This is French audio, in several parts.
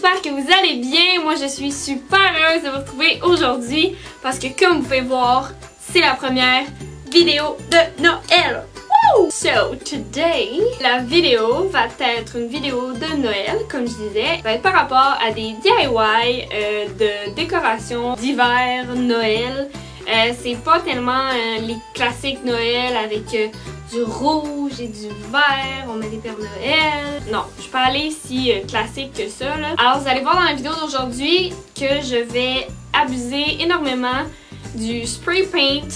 j'espère que vous allez bien. Moi je suis super heureuse de vous retrouver aujourd'hui parce que comme vous pouvez voir, c'est la première vidéo de Noël. Woo! So today, la vidéo va être une vidéo de Noël, comme je disais. Ça va être par rapport à des DIY de décoration d'hiver Noël. C'est pas tellement les classiques Noël avec du rouge et du vert, on met des Pères Noël. Non, je peux aller si classique que ça là. Alors vous allez voir dans la vidéo d'aujourd'hui que je vais abuser énormément du spray paint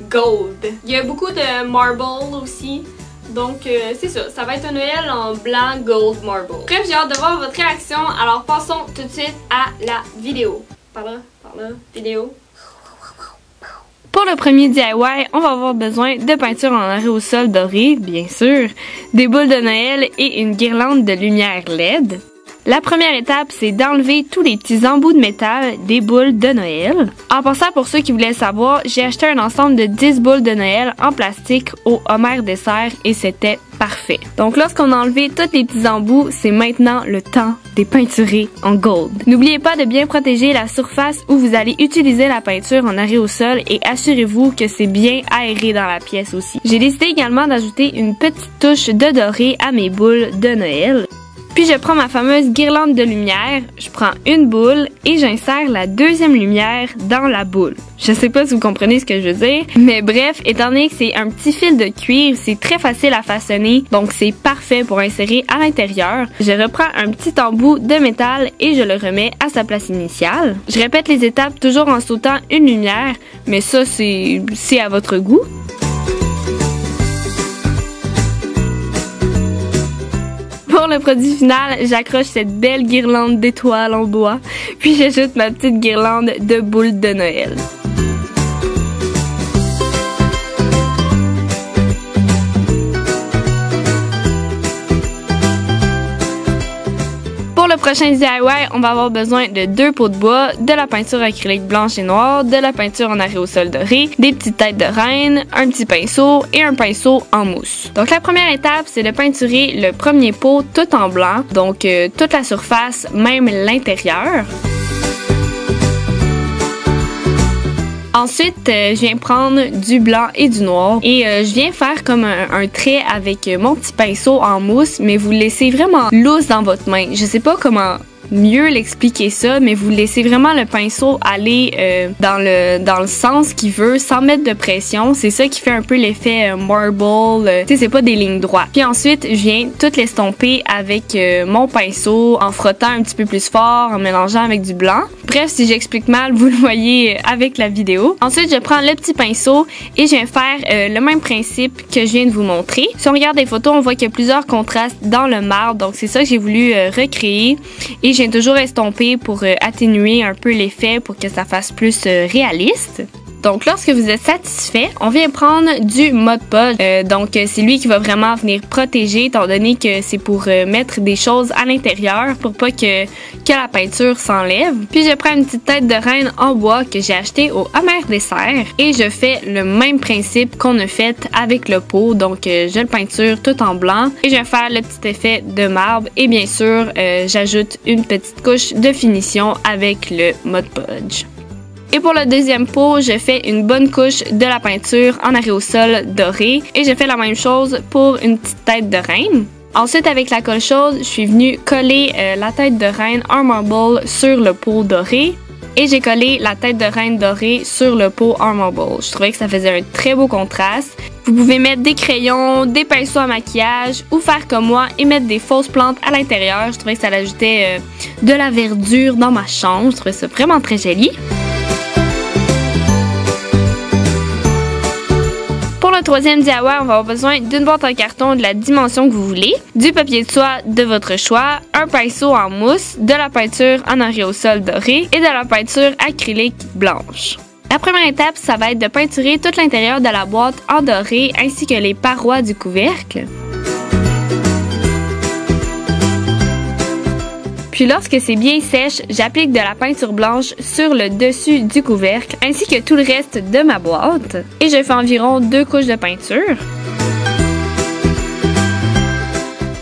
gold. Il y a beaucoup de marble aussi. Donc c'est ça, ça va être un Noël en blanc gold marble. Bref, j'ai hâte de voir votre réaction. Alors passons tout de suite à la vidéo. Par là, vidéo. Pour le premier DIY, on va avoir besoin de peinture en aérosol doré, bien sûr, des boules de Noël et une guirlande de lumière LED. La première étape, c'est d'enlever tous les petits embouts de métal des boules de Noël. En passant, pour ceux qui voulaient savoir, j'ai acheté un ensemble de 10 boules de Noël en plastique au Homer Dessert et c'était parfait. Donc lorsqu'on a enlevé tous les petits embouts, c'est maintenant le temps des peinturer en gold. N'oubliez pas de bien protéger la surface où vous allez utiliser la peinture en aérosol et assurez-vous que c'est bien aéré dans la pièce aussi. J'ai décidé également d'ajouter une petite touche de doré à mes boules de Noël. Puis je prends ma fameuse guirlande de lumière, je prends une boule et j'insère la deuxième lumière dans la boule. Je sais pas si vous comprenez ce que je veux dire, mais bref, étant donné que c'est un petit fil de cuivre, c'est très facile à façonner, donc c'est parfait pour insérer à l'intérieur. Je reprends un petit embout de métal et je le remets à sa place initiale. Je répète les étapes toujours en sautant une lumière, mais ça c'est à votre goût. Pour le produit final, j'accroche cette belle guirlande d'étoiles en bois, puis j'ajoute ma petite guirlande de boules de Noël. Pour le prochain DIY, on va avoir besoin de 2 pots de bois, de la peinture acrylique blanche et noire, de la peinture en aérosol doré, des petites têtes de reine, un petit pinceau et un pinceau en mousse. Donc la première étape, c'est de peinturer le premier pot tout en blanc, donc toute la surface, même l'intérieur. Ensuite, je viens prendre du blanc et du noir et je viens faire comme un trait avec mon petit pinceau en mousse, mais vous le laissez vraiment loose dans votre main. Je sais pas comment mieux l'expliquer ça, mais vous laissez vraiment le pinceau aller dans le sens qu'il veut sans mettre de pression. C'est ça qui fait un peu l'effet marble. Tu sais, c'est pas des lignes droites. Puis ensuite, je viens tout l'estomper avec mon pinceau en frottant un petit peu plus fort, en mélangeant avec du blanc. Bref, si j'explique mal, vous le voyez avec la vidéo. Ensuite, je prends le petit pinceau et je viens faire le même principe que je viens de vous montrer. Si on regarde les photos, on voit qu'il y a plusieurs contrastes dans le marbre, donc c'est ça que j'ai voulu recréer. Et je viens toujours estomper pour atténuer un peu l'effet pour que ça fasse plus réaliste. Donc lorsque vous êtes satisfait, on vient prendre du Mod Podge. Donc c'est lui qui va vraiment venir protéger étant donné que c'est pour mettre des choses à l'intérieur pour pas que la peinture s'enlève. Puis je prends une petite tête de reine en bois que j'ai acheté au Homer Dessert et je fais le même principe qu'on a fait avec le pot. Donc je le peinture tout en blanc et je vais faire le petit effet de marbre et bien sûr j'ajoute une petite couche de finition avec le Mod Podge. Et pour le deuxième pot, je fais une bonne couche de la peinture en aérosol doré et je fais la même chose pour une petite tête de reine. Ensuite, avec la colle chaude, je suis venue coller la tête de reine en marble sur le pot doré et j'ai collé la tête de reine dorée sur le pot en marble. Je trouvais que ça faisait un très beau contraste. Vous pouvez mettre des crayons, des pinceaux à maquillage ou faire comme moi et mettre des fausses plantes à l'intérieur. Je trouvais que ça ajoutait de la verdure dans ma chambre. Je trouvais ça vraiment très joli. Pour le troisième DIY, on va avoir besoin d'une boîte en carton de la dimension que vous voulez, du papier de soie de votre choix, un pinceau en mousse, de la peinture en aérosol doré et de la peinture acrylique blanche. La première étape, ça va être de peinturer tout l'intérieur de la boîte en doré ainsi que les parois du couvercle. Puis lorsque c'est bien sèche, j'applique de la peinture blanche sur le dessus du couvercle ainsi que tout le reste de ma boîte. Et je fais environ 2 couches de peinture.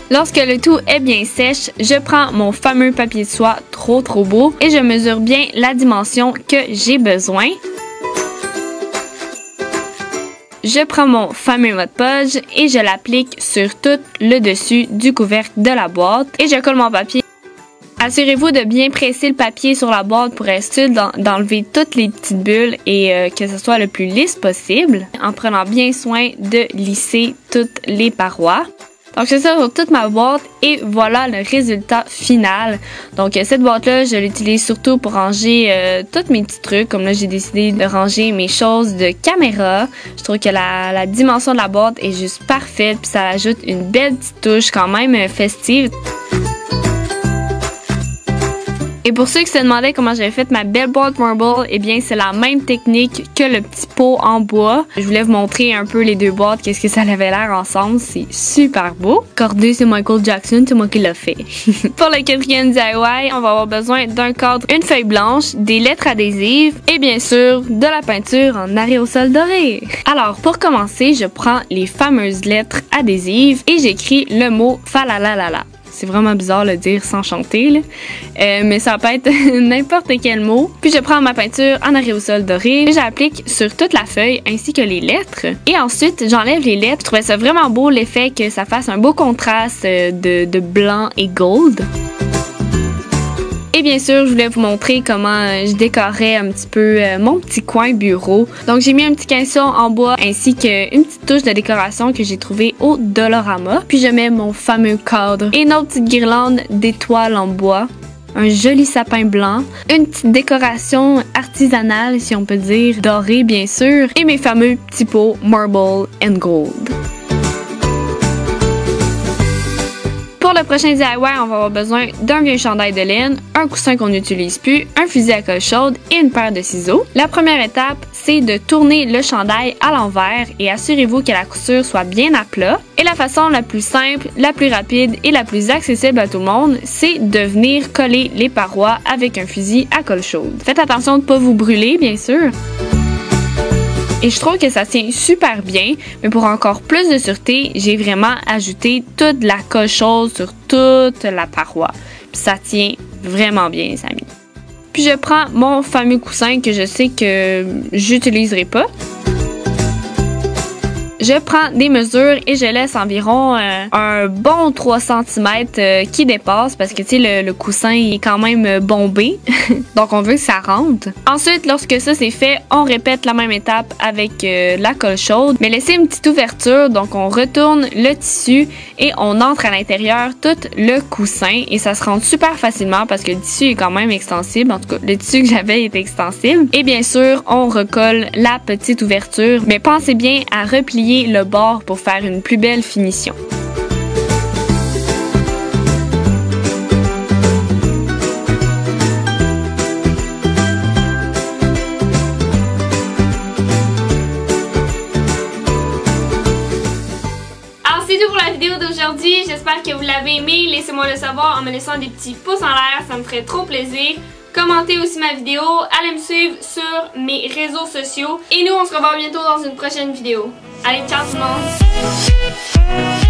Lorsque le tout est bien sèche, je prends mon fameux papier de soie trop beau et je mesure bien la dimension que j'ai besoin. Je prends mon fameux Mod Podge et je l'applique sur tout le dessus du couvercle de la boîte et je colle mon papier. Assurez-vous de bien presser le papier sur la boîte pour être sûr d'enlever toutes les petites bulles et que ce soit le plus lisse possible, en prenant bien soin de lisser toutes les parois. Donc c'est ça sur toute ma boîte et voilà le résultat final. Donc cette boîte-là, je l'utilise surtout pour ranger tous mes petits trucs. Comme là, j'ai décidé de ranger mes choses de caméra. Je trouve que la dimension de la boîte est juste parfaite puis ça ajoute une belle petite touche quand même festive. Et pour ceux qui se demandaient comment j'avais fait ma belle boîte Marble, eh bien c'est la même technique que le petit pot en bois. Je voulais vous montrer un peu les deux boîtes, qu'est-ce que ça avait l'air ensemble. C'est super beau. Cordé, c'est Michael Jackson, c'est moi qui l'ai fait. Pour le quatrième DIY, on va avoir besoin d'un cadre, une feuille blanche, des lettres adhésives et bien sûr de la peinture en aérosol doré. Alors pour commencer, je prends les fameuses lettres adhésives et j'écris le mot falalalala. C'est vraiment bizarre de le dire sans chanter, là. Mais ça peut être n'importe quel mot. Puis je prends ma peinture en aérosol doré et j'applique sur toute la feuille ainsi que les lettres. Et ensuite, j'enlève les lettres. Je trouvais ça vraiment beau l'effet que ça fasse un beau contraste de blanc et gold. Et bien sûr, je voulais vous montrer comment je décorais un petit peu mon petit coin bureau. Donc j'ai mis un petit caisson en bois ainsi qu'une petite touche de décoration que j'ai trouvée au Dollarama. Puis je mets mon fameux cadre et une autre petite guirlande d'étoiles en bois. Un joli sapin blanc, une petite décoration artisanale si on peut dire, dorée bien sûr, et mes fameux petits pots Marble and Gold. Pour le prochain DIY, on va avoir besoin d'un vieux chandail de laine, un coussin qu'on n'utilise plus, un fusil à colle chaude et une paire de ciseaux. La première étape, c'est de tourner le chandail à l'envers et assurez-vous que la couture soit bien à plat. Et la façon la plus simple, la plus rapide et la plus accessible à tout le monde, c'est de venir coller les parois avec un fusil à colle chaude. Faites attention de ne pas vous brûler, bien sûr. Et je trouve que ça tient super bien, mais pour encore plus de sûreté, j'ai vraiment ajouté toute la colle chaude sur toute la paroi. Puis ça tient vraiment bien, les amis. Puis je prends mon fameux coussin que je sais que j'utiliserai pas. Je prends des mesures et je laisse environ un bon 3 cm qui dépasse parce que tu sais le coussin est quand même bombé. Donc on veut que ça rentre. Ensuite, lorsque ça c'est fait, on répète la même étape avec la colle chaude, mais laissez une petite ouverture. Donc on retourne le tissu et on entre à l'intérieur tout le coussin et ça se rentre super facilement parce que le tissu est quand même extensible. En tout cas, le tissu que j'avais est extensible. Et bien sûr, on recolle la petite ouverture, mais pensez bien à replier le bord pour faire une plus belle finition. Alors c'est tout pour la vidéo d'aujourd'hui, j'espère que vous l'avez aimé, laissez-moi le savoir en me laissant des petits pouces en l'air, ça me ferait trop plaisir. Commentez aussi ma vidéo, allez me suivre sur mes réseaux sociaux et nous on se revoit bientôt dans une prochaine vidéo. Allez, ciao tout le monde!